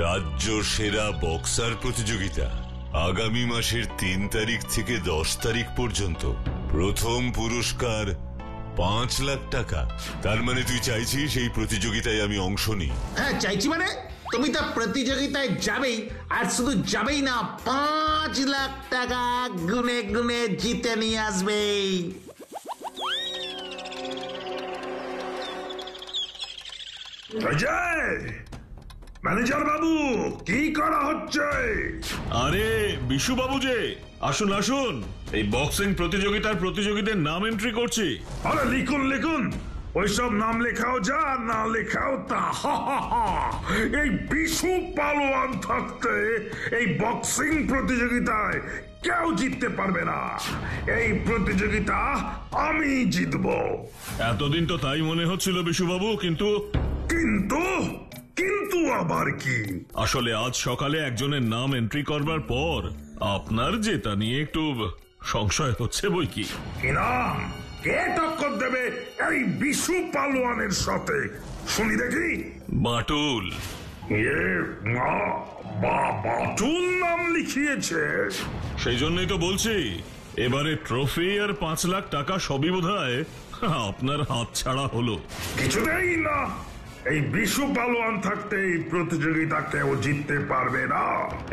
রাজ্য সেরা বক্সার প্রতিযোগিতা আগামী মাসের 3 তারিখ থেকে 10 তারিখ পর্যন্ত। প্রথম পুরস্কার 5 লাখ টাকা। তার মানে তুই চাইছিস এই প্রতিযোগিতায় আমি অংশ নিই? হ্যাঁ চাইছি। মানে তুমি তো প্রতিযোগিতায় যাবেই, আর শুধু যাবেই না, 5 লাখ টাকা গুনে গুনে জিতে নিয়ে আসবে। ম্যানেজার বাবু, কি করা হচ্ছে? আরে বিশু বাবু যে, আসুন আসুন, এই বক্সিং প্রতিযোগিতার প্রতিযোগীদের নাম এন্ট্রি করছি। আরে লিখুন লিখুন, ওইসব নাম লেখাও যা, না লেখাও তা। এই বিশু পালোয়ান থাকতে এই বক্সিং প্রতিযোগিতায় কেউ জিততে পারবে না। এই প্রতিযোগিতা আমি জিতবো। এতদিন তো তাই মনে হচ্ছিল বিশু বাবু, কিন্তু কিন্তু কিন্তু আবার কি? আসলে আজ সকালে একজনের নাম এন্ট্রি করবার পর আপনার জেতা নিয়ে একটু সংশয় হচ্ছে বই কি। কি নাম? কে টক্কর দেবে এই বিশু পালোয়ানের সাথে? শুনি দেখি। বাটুল। বাটুল নাম লিখিয়েছে? সেই জন্যই তো বলছি, এবারে ট্রফি আর 5 লাখ টাকা সবই বোধহয় আপনার হাত ছাড়া হলো। কিছুতেই না। এই বিশু পালোয়ান থাকতে এই প্রতিযোগিতা কেউ জিততে পারবে না।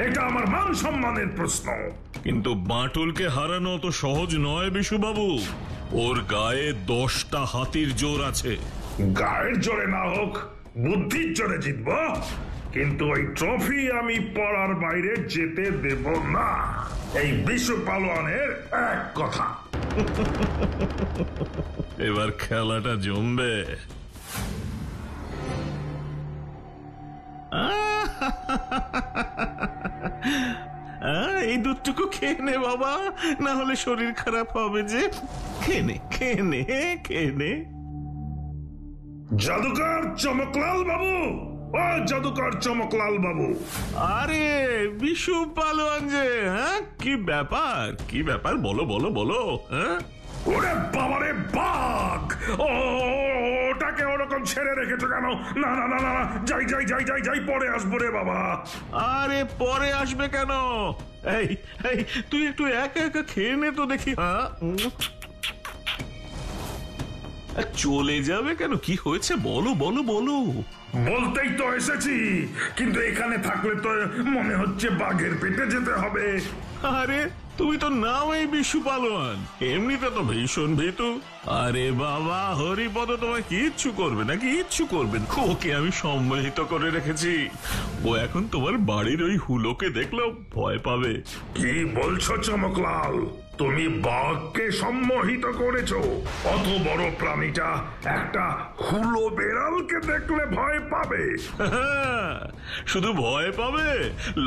এটা আমার মান সম্মানের প্রশ্ন। কিন্তু বাটুলকে হারানো তো সহজ নয় বিশু বাবু। ওর গায়ে 10টা হাতির জোর আছে। গায়ের জোরে না হোক, বুদ্ধির জোরে জিতব। কিন্তু ওই ট্রফি আমি পড়ার বাইরে যেতে দেব না। এই বিশু পালোয়ানের এক কথা। এবার খেলাটা জমবে। এই দুধটুকু খেয়ে নে বাবা, না হলে শরীর খারাপ হবে যে। খেয়ে নে খেয়ে নে খেয়ে নে। জাদুকর চমকলাল বাবু, ও জাদুকর চমকলাল বাবু। আরে বিশু পালোয়ান যে, হ্যাঁ কি ব্যাপার, কি ব্যাপার বলো বলো বলো। হ্যাঁ ওরে বাবারে, বাঘ! ওটাকে ওরকম ছেড়ে রেখেছো কেন? না না না না, যাই যাই যাই যাই যাই, পরে আসবো রে বাবা। আরে পরে আসবে কেন? এই এই তুই একটু একা একা খেয়ে নে তো দেখি। হ্যাঁ চলে যাবে কেন? কি হয়েছে বলো বলো বলো। বলতেই তো এসেছি, কিন্তু এখানে থাকলে তো মনে হচ্ছে বাঘের পেটে যেতে হবে। আরে তুমি তো নাও এই বিশু পালোয়ান, এমনিতে তো ভীষণ ভীতু। আরে বাবা, হরিপদ তোমায় কিচ্ছু করবে না, কিচ্ছু করবে না। ওকে আমি সম্মানিত করে রেখেছি। ও এখন তোমার বাড়ির ওই হুলোকে দেখলেও ভয় পাবে। কি বলছো চমকলাল? তুমি বাঘকে সম্মোহিত করেছো? অত বড় প্রাণীটা একটা হুলো বেড়ালকে দেখলে ভয় পাবে? শুধু ভয় পাবে,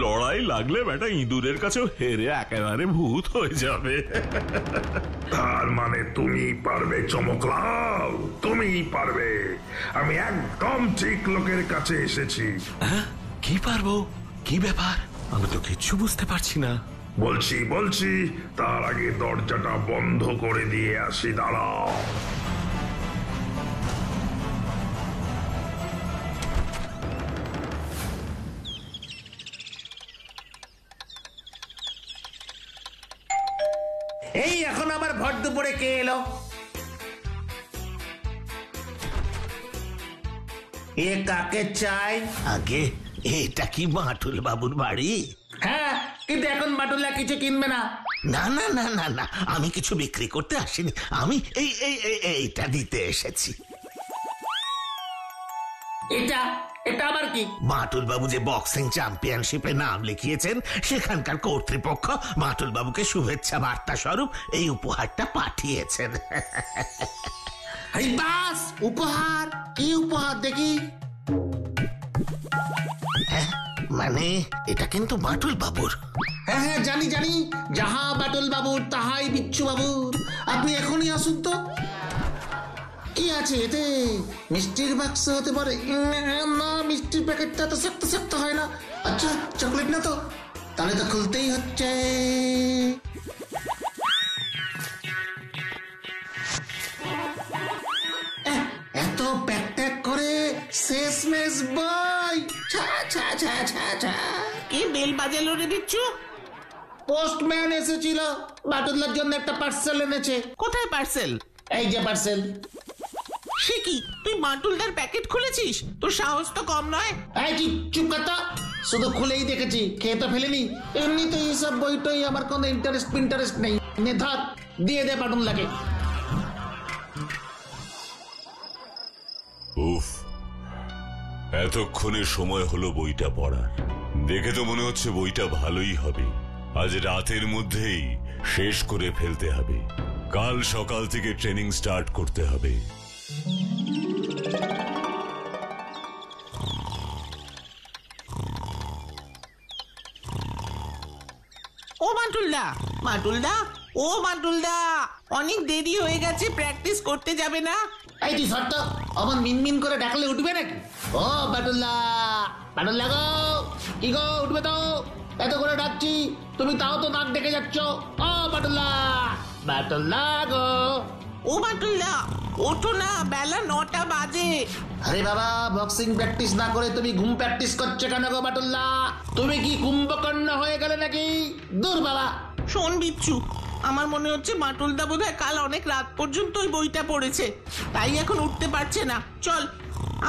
লড়াই লাগলে বেটা ইঁদুরের কাছেও হেরে একেবারে ভূত হয়ে যাবে। তার মানে তুমি পারবে চমকলাল, তুমি পারবে। আমি একদম ঠিক লোকের কাছে এসেছি। কি পারবো? কি ব্যাপার? আমি তো কিচ্ছু বুঝতে পারছি না। বলছি বলছি, তার আগে দরজাটা বন্ধ করে দিয়ে আসি, দাঁড়াও। এই এখন আবার ভর দুপুরে কে এলো? এ কাকে চাই? আগে এটা কি বাটুল বাবুর বাড়ি? হ্যাঁ, কিন্তু এখন বাটুল্লা কিছু কিনবে না। না না না না না, আমি কিছু বিক্রি করতে আসিনি। আমি এই এই এইটা দিতে এসেছি। এটা এটা আবার কি? বাটুল বাবু যে বক্সিং চ্যাম্পিয়নশিপে নাম লিখিয়েছেন, সেখানকার কর্তৃপক্ষ বাটুল বাবুকে শুভেচ্ছা বার্তা স্বরূপ এই উপহারটা পাঠিয়েছেন। এই বাস উপহার? কি উপহার দেখি? মানে এটা কিন্তু বাটুল বাবুর। হ্যাঁ হ্যাঁ জানি জানি, যাহা বাটুল বাবুর তাহাই বিচ্ছু বাবুর। আপনি এখনই আসুন তো। কি আছে এতে? মিষ্টির বাক্স হতে পারে? না, মিষ্টির প্যাকেটটা তো শক্ত শক্ত হয় না। আচ্ছা চকলেট না তো? তাহলে তো খুলতেই হচ্ছে। এত প্যাক ট্যাক করে শেষমেশ বই। ছা ছা ছা ছা। কে বেল বাজালো রে বিচ্ছু? পোস্টম্যান এসেছিল, বাটুল্লার জন্য একটা পার্সেল এনেছে। কোথায় পার্সেল? এই যে পার্সেল। সে কি, তুই বাটুলদার প্যাকেট খুলেছিস? তোর সাহস তো কম নয়। এই কি, চুপ কর তো। শুধু খুলেই দেখেছি, খেয়ে তো ফেলিনি। এমনিতে এইসব বইটই আমার কোনো ইন্টারেস্ট নেই। নে ধর, দিয়ে দে বাটুল্লাকে। উফ, এতক্ষণে সময় হলো বইটা পড়ার। দেখে তো মনে হচ্ছে বইটা ভালোই হবে। আজ রাতের মধ্যেই শেষ করে ফেলতে হবে। কাল সকাল থেকে ট্রেনিং স্টার্ট করতে হবে। ও বাটুলদা, বাটুলদা, ও বাটুলদা, অনেক দেরি হয়ে গেছে, প্র্যাকটিস করতে যাবে না? এই তুই শর্ত, অমন মিনমিন করে ডাকলে উঠবে নাকি? ও বাটুল্লা, বাটুল্লা গো, কি গো, উঠবে তো? এত করে ডাকছি, তুমি তাও তো নাক ডেকে যাচ্ছ। ও বাটুল্লা, বাটুল্লা গো। ও বাটুলদা, ওঠো না, বেলা 9টা বাজে। আরে বাবা, বক্সিং প্র্যাকটিস না করে তুমি ঘুম প্র্যাকটিস করছো কেন গো বাটুল্লা? তুমি কি কুম্ভকর্ণ হয়ে গেলে নাকি? দূর বাবা। শোন বিচ্ছু, আমার মনে হচ্ছে বাটুলদা বোধহয় কাল অনেক রাত পর্যন্ত ওই বইটা পড়েছে, তাই এখন উঠতে পারছে না। চল,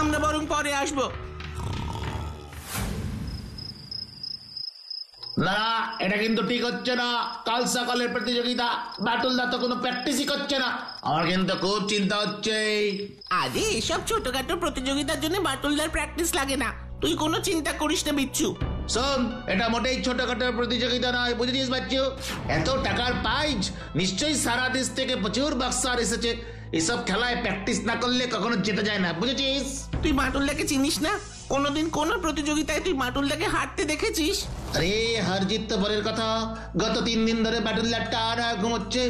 আমরা বরং পরে আসবো। না, এটা কিন্তু ঠিক হচ্ছে না। কাল সকালের প্রতিযোগিতা, বাটুলদা তো কোনো প্র্যাকটিসই করছে না। আমার কিন্তু খুব চিন্তা হচ্ছে। আরে এসব ছোটখাটো প্রতিযোগিতার জন্য বাটুলদার প্র্যাকটিস লাগে না, তুই কোনো চিন্তা করিস না বিচ্ছু। শোন, এটা মোটেই ছোটখাটো প্রতিযোগিতা নয়, বুঝেছিস বাচ্চু? এত টাকার প্রাইজ, নিশ্চয়ই সারা দেশ থেকে প্রচুর বক্সার এসেছে। এসব খেলায় প্র্যাকটিস না করলে কখনো জেতা যায় না, বুঝেছিস? তুই বাটুলদাকে চিনিস না? কোনোদিন কোন প্রতিযোগিতায় তুই বাটুলদাকে হারতে দেখেছিস? আরে হার জিত তো পরের কথা। গত 3 দিন ধরে বাটুল্লা টানা ঘুমোচ্ছে।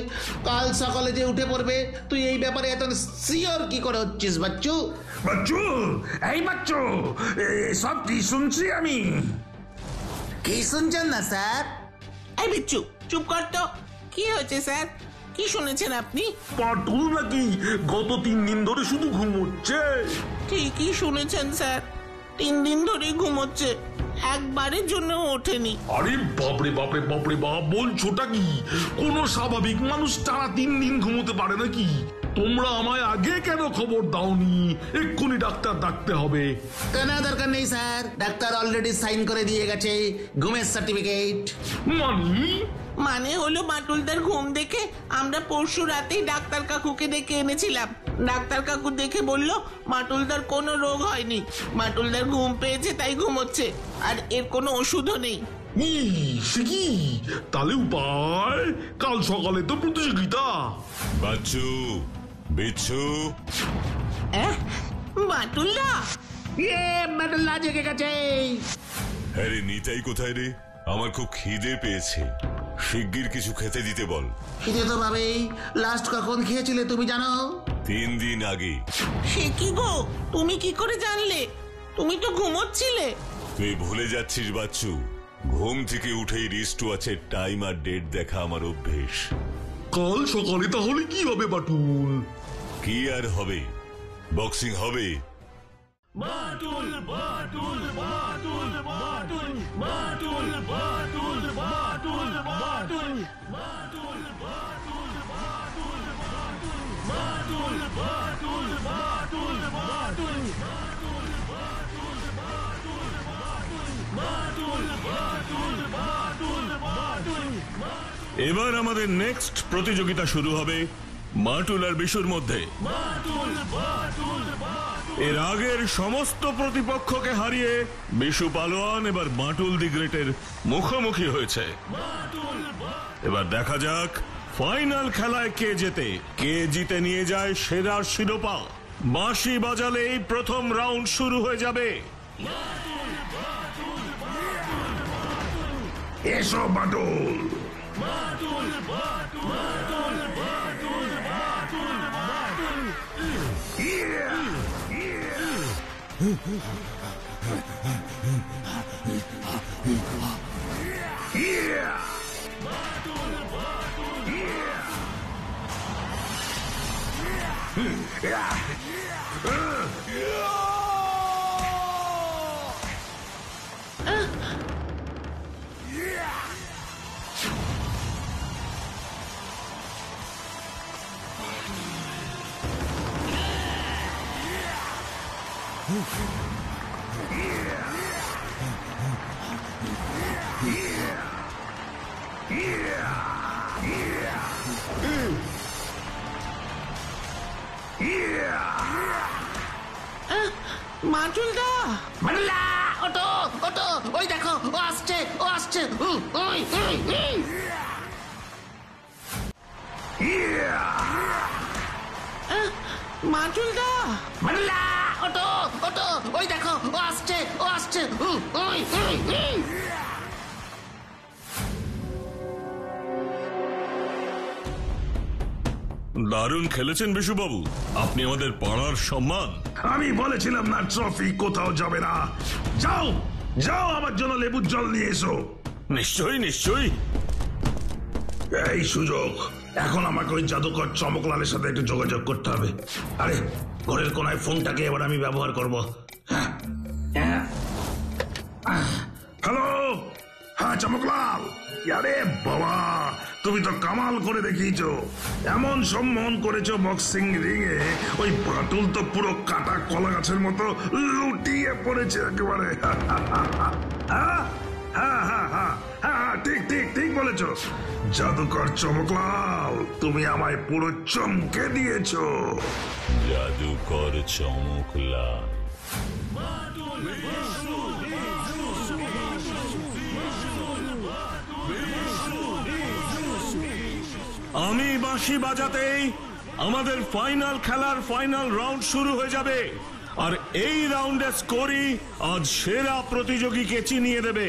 কাল সকালে যে উঠে পড়বে, তুই এই ব্যাপারে এত সিওর কি করে হচ্ছিস বাচ্চু? বাচ্চু, এই বাচ্চু, সব কি শুনছি আমি? কি শুনছেন না স্যার? এই বিচ্ছু, চুপ কর তো। কি হয়েছে স্যার? কি শুনেছেন আপনি? পাটুল নাকি গত 3 দিন ধরে শুধু ঘুমোচ্ছে? ঠিকই শুনেছেন স্যার, 3 দিন ধরেই ঘুমোচ্ছে, একবারের জন্য ওঠেনি। আরে বাপরে বাপরে বাপরে বাপ, বলছোটা কি? কোন স্বাভাবিক মানুষ টানা 3 দিন ঘুমোতে পারে নাকি? তোমরা আমায় আগে কেন খবর দাওনি? এক্ষুনি ডাক্তার ডাকতে হবে। কেন দরকার নেই স্যার, ডাক্তার অলরেডি সাইন করে দিয়ে গেছে ঘুমের সার্টিফিকেট। মানে হলো বাটুলদার ঘুম দেখে আমরা পরশু রাতেই ডাক্তার কাকুকে ডেকে এনেছিলাম। ডাক্তার কাকু দেখে বলল বাটুলদার কোনো রোগ হয়নি, বাটুলদার ঘুম পেয়েছে তাই ঘুমোচ্ছে, আর এর কোনো ওষুধও নেই। সে কি? তাহলে উপায়? কাল সকালে তো প্রতিযোগিতা। বাচ্চু, বিচ্ছু, বাটুলদা, বাটুল্লা জেগে গেছে। হ্যাঁ রে, নিতাই কোথায় রে? আমার খুব খিদে পেয়েছে, শিগগির কিছু খেতে দিতে বল। খিদে তো ভাবেই। লাস্ট কখন খেয়েছিলে তুমি জানো? 3 দিন আগে। সে কি গো, তুমি কি করে জানলে? তুমি তো ঘুমোচ্ছিলে। তুই ভুলে যাচ্ছিস বাচ্চু, ঘুম থেকে উঠেই রিস্ট ওয়াচের টাইম আর ডেট দেখা আমার অভ্যেস। কাল সকালে তাহলে কি হবে বাটুল? কি আর হবে, বক্সিং হবে। বাটুল বাটুল বাটুল বাটুল বাটুল বাটুল বাটুল বাটুল বাটুল বাটুল বাটুল বাটুল বাটুল বাটুল বাটুল এবার আমাদের নেক্সট প্রতিযোগিতা শুরু হবে বাটুল আর বিশুর মধ্যে। এর আগের সমস্ত প্রতিপক্ষকে হারিয়ে বিশু পালোয়ান এবার বাটুল দি গ্রেটের মুখোমুখি হয়েছে। এবার দেখা যাক ফাইনাল খেলায় কে জেতে, কে জিতে নিয়ে যায় সেরার শিরোপা। বাঁশি বাজালেই প্রথম রাউন্ড শুরু হয়ে যাবে। এসো বাটুল। মাটুলদা, মাটুলদা, ওটো ওটো, ওই দেখো ও আসছে, ও আসছে। ওই, ওই, ওই। মাটুলদা, মাটুলদা, ওটো ওটো, ওই দেখো ও আসছে, ও আসছে। ওই, ওই, ওই। দারুণ খেলেছেন বিশুবাবু, আপনি আমাদের পাড়ার সম্মান। আমি বলেছিলাম না ট্রফি কোথাও যাবে না। যাও যাও, আমার জন্য লেবুর জল নিয়ে এসো। নিশ্চয়ই নিশ্চয়ই। এই সুযোগ, এখন আমাকে ওই জাদুকর চমকলালের সাথে একটু যোগাযোগ করতে হবে। আরে ঘরের কোনায় ফোনটাকে এবার আমি ব্যবহার করব। হ্যালো, হ্যাঁ চমকলাল। আরে বাবা, তুমি তো কামাল করে দেখিয়েছো, এমন সম্মোহন করেছো বক্সিং রিং এ, ওই বাটুল তো পুরো কাটা কলা গাছের মতো লুটিয়ে পড়েছে একেবারে। হ্যাঁ হ্যাঁ হ্যাঁ হ্যাঁ হ্যাঁ, ঠিক ঠিক ঠিক বলেছো জাদুকর চমকলাল, তুমি আমায় পুরো চমকে দিয়েছো। জাদুকর চমকলাল। আমি বাঁশি বাজাতেই আমাদের ফাইনাল খেলার ফাইনাল রাউন্ড শুরু হয়ে যাবে, আর এই রাউন্ডের স্কোরই আজ সেরা প্রতিযোগীকে চিনিয়ে দেবে।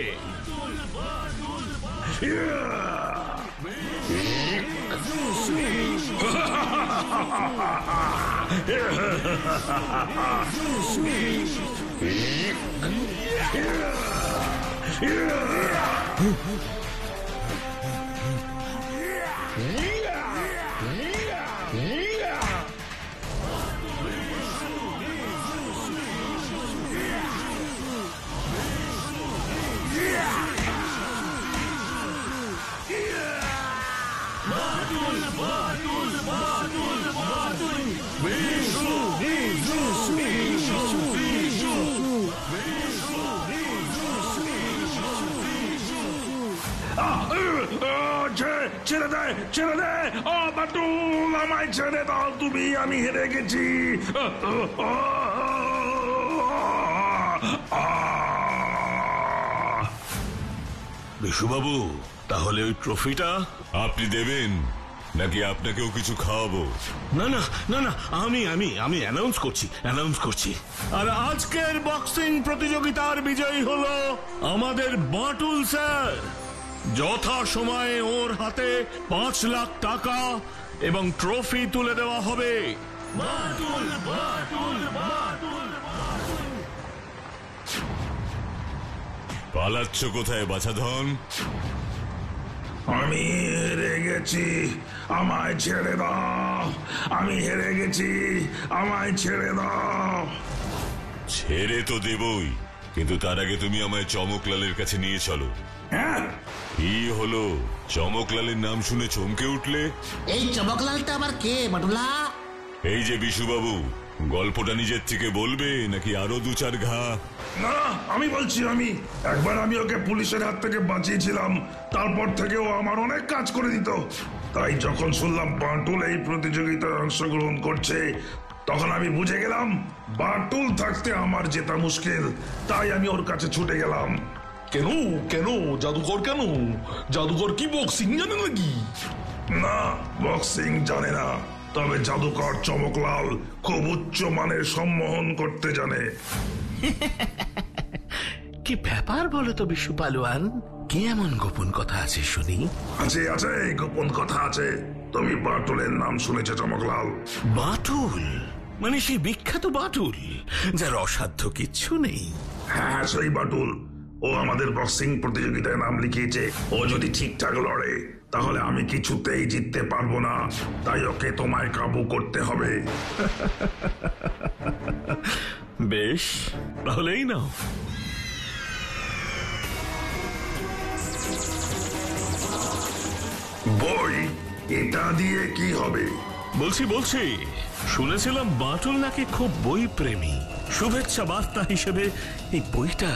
ছেড়ে দে, ছেড়ে দে, ও বাটুল, আমায় ছেড়ে দাও তুমি, আমি হেরে গেছি। বিশুবাবু, তাহলে ওই ট্রফিটা আপনি দেবেন নাকি আপনাকেও কিছু খাওয়াবো? না না না না, আমি আমি আমি অ্যানাউন্স করছি। আর আজকের বক্সিং প্রতিযোগিতার বিজয়ী হলো আমাদের বাটুল স্যার। যথা সময়ে ওর হাতে 5 লাখ টাকা এবং ট্রফি তুলে দেওয়া হবে। পালাচ্ছ কোথায় বাছাধন? আমি হেরে গেছি, আমায় ছেড়ে দাও। আমি হেরে গেছি, আমায় ছেড়ে দাও। ছেড়ে তো দেবই, কিন্তু তার আগে তুমি আমায় চমকলালের কাছে নিয়ে চলো। হ্যাঁ, কি হলো, চমকলালের নাম শুনে চমকে উঠলে? এই চমকলালটা আবার কে বাটুলা? এই যে বিশুবাবু, গল্পটা নিজের থেকে বলবে নাকি আরো 2-4 ঘা? না, আমি বলছি। একবার আমি ওকে পুলিশের হাত থেকে বাঁচিয়েছিলাম, তারপর থেকে ও আমার অনেক কাজ করে দিত। তাই যখন শুনলাম বাটুল এই প্রতিযোগিতায় অংশগ্রহণ করছে, তখন আমি বুঝে গেলাম বাটুল থাকতে আমার জেতা মুশকিল। তাই আমি ওর কাছে ছুটে গেলাম। কেন কেন জাদুকর, কেন জাদুকর কি বক্সিং জানে নাকি? না, বক্সিং জানে না, তবে জাদুকর চমকলাল খুব উচ্চ মানের সম্মোহন করতে জানে। কি ব্যাপার বলো তো বিশু পালোয়ান, কি এমন গোপন কথা আছে শুনি? আছে আছে, গোপন কথা আছে। তুমি বাটুলের নাম শুনেছ চমকলাল? বাটুল মানে সেই বিখ্যাত বাটুল, যার অসাধ্য কিচ্ছু নেই? হ্যাঁ, সেই বাটুল। ও আমাদের বক্সিং প্রতিযোগিতায় নাম লিখিয়েছে। ও যদি ঠিকঠাক লড়ে তাহলে আমি কিছুতেই জিততে পারবো না, তাই ওকে তোমায় কাবু করতে হবে। বেশ, তাহলেই নাও। বই, এটা দিয়ে কি হবে? বলছি শুনেছিলাম বাটুল নাকি খুব বই প্রেমী। শুভেচ্ছা বার্তা হিসেবে এই বইটা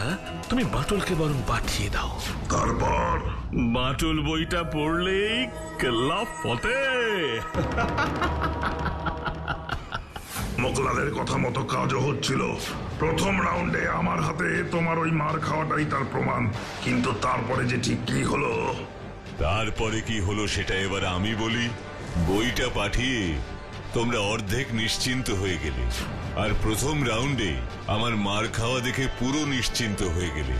তুমি বাটুলকে বরং পাঠিয়ে দাও। তারপর বাটুল বইটা পড়লেই কেল্লা ফতে। মোগলাদের কথা মতো কাজও হচ্ছিল। প্রথম রাউন্ডে আমার হাতে তোমার ওই মার খাওয়াটাই তার প্রমাণ, কিন্তু তারপরে যে ঠিক কি হলো। তারপরে কি হলো সেটা এবার আমি বলি। বইটা পাঠিয়ে তোমরা অর্ধেক নিশ্চিন্ত হয়ে গেলে, আর প্রথম রাউন্ডে আমার মার খাওয়া দেখে পুরো নিশ্চিন্ত হয়ে গেলে।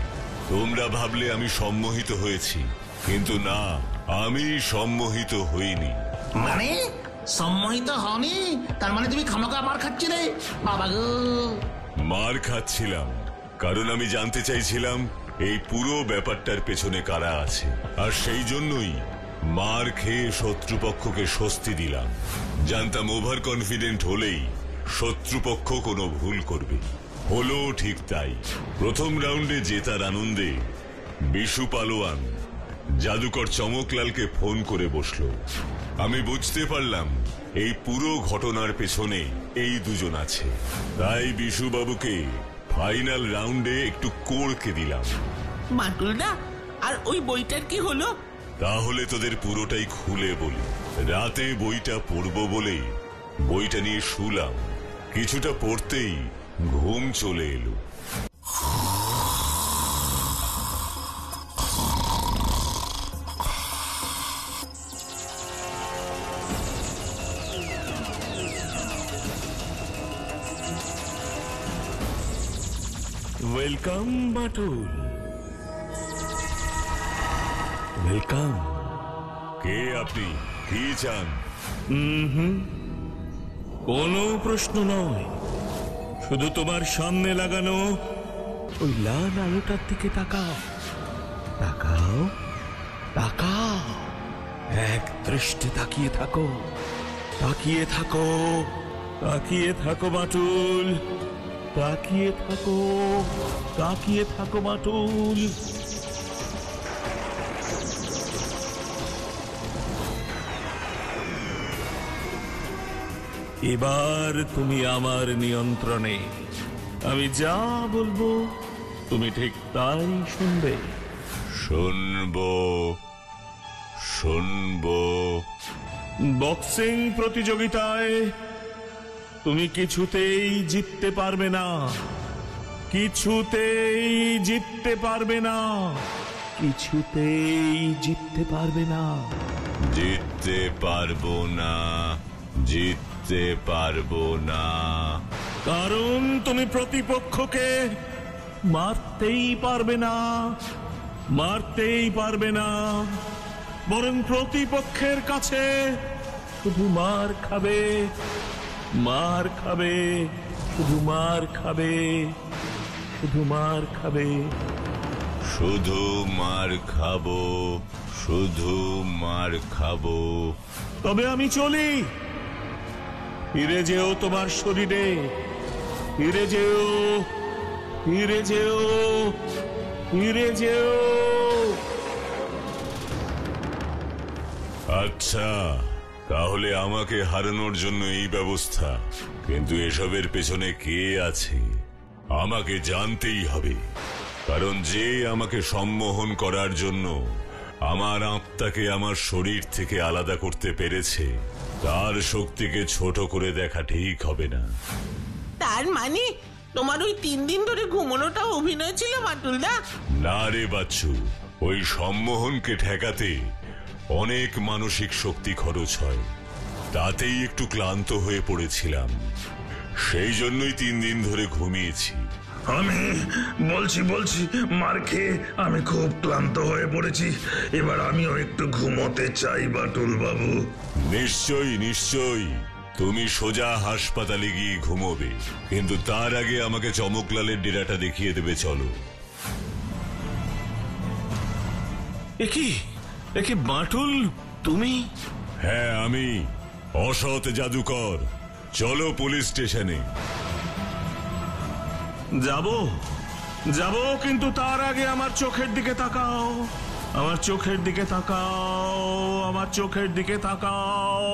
তোমরা ভাবলে আমি সম্মোহিত হয়েছি, কিন্তু না, আমি সম্মোহিত হইনি। মানে সম্মোহিত হওনি? তার মানে তুমি খামোকা মার খাচ্ছিলে? বাবা গো! মার খাচ্ছিলাম কারণ আমি জানতে চাইছিলাম এই পুরো ব্যাপারটার পেছনে কারা আছে, আর সেই জন্যই মার খেয়ে শত্রুপক্ষকে স্বস্তি দিলাম। জানতাম ওভার কনফিডেন্ট হলেই শত্রুপক্ষ কোনো ভুল করবে। হলো ঠিক তাই। প্রথম রাউন্ডে জেতার আনন্দে বিশু পালোয়ান জাদুকর চমকলালকে ফোন করে বসলো। আমি বুঝতে পারলাম এই পুরো ঘটনার পেছনে এই দুজন আছে। তাই বিশু বাবুকে ফাইনাল রাউন্ডে একটু কোড়কে দিলাম। বাটুলদা, আর ওই বইটার কি হলো? তাহলে তোদের পুরোটাই খুলে বলি। রাতে বইটা পড়বো বলে বইটা নিয়ে শুলাম। কিছুটা পড়তেই ঘুম চলে এলো। Welcome Batul, welcome. কে আপনি? কি চান? কোনো প্রশ্ন নয়, শুধু তোমার সামনে লাগানো ওই লাল আলোটার দিকে তাকাও। তাকাও, তাকাও, এক দৃষ্টি তাকিয়ে থাকো, তাকিয়ে থাকো, তাকিয়ে থাকো বাটুল, তাকিয়ে থাকো, তাকিয়ে থাকো বাটুল। এবার তুমি আমার নিয়ন্ত্রণে। আমি যা বলবো তুমি ঠিক তাই শুনবে। শুনবো, শুনবো। বক্সিং প্রতিযোগিতায় তুমি কিছুতেই জিততে পারবে না, কিছুতেই জিততে পারবে না, কিছুতেই জিততে পারবে না। জিততে পারবো না, জিততে পারবো না। কারণ তুমি প্রতিপক্ষকে মারতেই পারবে না, মারতেই পারবে না, বরং প্রতিপক্ষের কাছে শুধু মার খাবে, মার খাবে, শুধু মার খাবে, শুধু মার খাবে। শুধু মার খাবো, শুধু মার খাবো। তবে আমি চলি। ফিরে যেও তোমার শরীরে, ফিরে যেও, ফিরে যেও, ফিরে যেও। আচ্ছা, তাহলে আমাকে হারানোর জন্য এই ব্যবস্থা। কিন্তু এসবের পেছনে কে আছে আমাকে জানতেই হবে। কারণ যে আমাকে সম্মোহন করার জন্য আমার আত্মাকে আমার শরীর থেকে আলাদা করতে পেরেছে, তার শক্তিকে ছোট করে দেখা ঠিক হবে না। তার মানে তোমার ওই 3 দিন ধরে ঘুমানোটাও অভিনয় ছিল বাটুলদা? না রে বাচ্চু, ওই সম্মোহনকে ঠেকাতে অনেক মানসিক শক্তি খরচ হয়। তাতেই একটু ক্লান্ত হয়ে পড়েছিলাম, সেই জন্যই 3 দিন ধরে ঘুমিয়েছি। আমি বলছি মার খেয়ে আমি খুব ক্লান্ত হয়ে পড়েছি। এবার আমিও একটু ঘুমোতে চাই বাটুল বাবু। নিশ্চয়ই, নিশ্চয়ই। তুমি সোজা হাসপাতালে গিয়ে ঘুমোবে, কিন্তু তার আগে আমাকে চমকলালের ডেরাটা দেখিয়ে দেবে। চলো। একি বাটুল, তুমি? হ্যাঁ, আমি অসৎ জাদুকর। চলো পুলিশ স্টেশনে। যাব, যাব, কিন্তু তার আগে আমার চোখের দিকে তাকাও, আমার চোখের দিকে তাকাও, আমার চোখের দিকে তাকাও।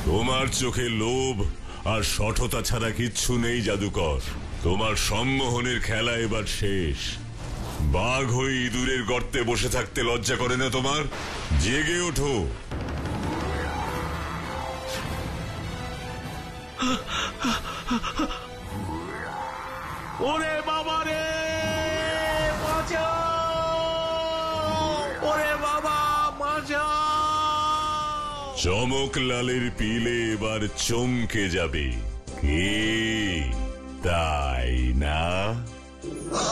তোমার চোখে লোভ আর সঠতা ছাড়া কিচ্ছু নেই জাদুকর। তোমার সম্মোহনের খেলা এবার শেষ। বাঘ হয়ে ইঁদুরের গর্তে বসে থাকতে লজ্জা করে না তোমার? জেগে ওঠো। ওরে বাবা রে, ওরে বাবা বাঁচাও! চমক লালের পিলে এবার চমকে যাবে কে, তাই না?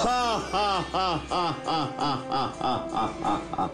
হা হা হা হা হা হা হা হা।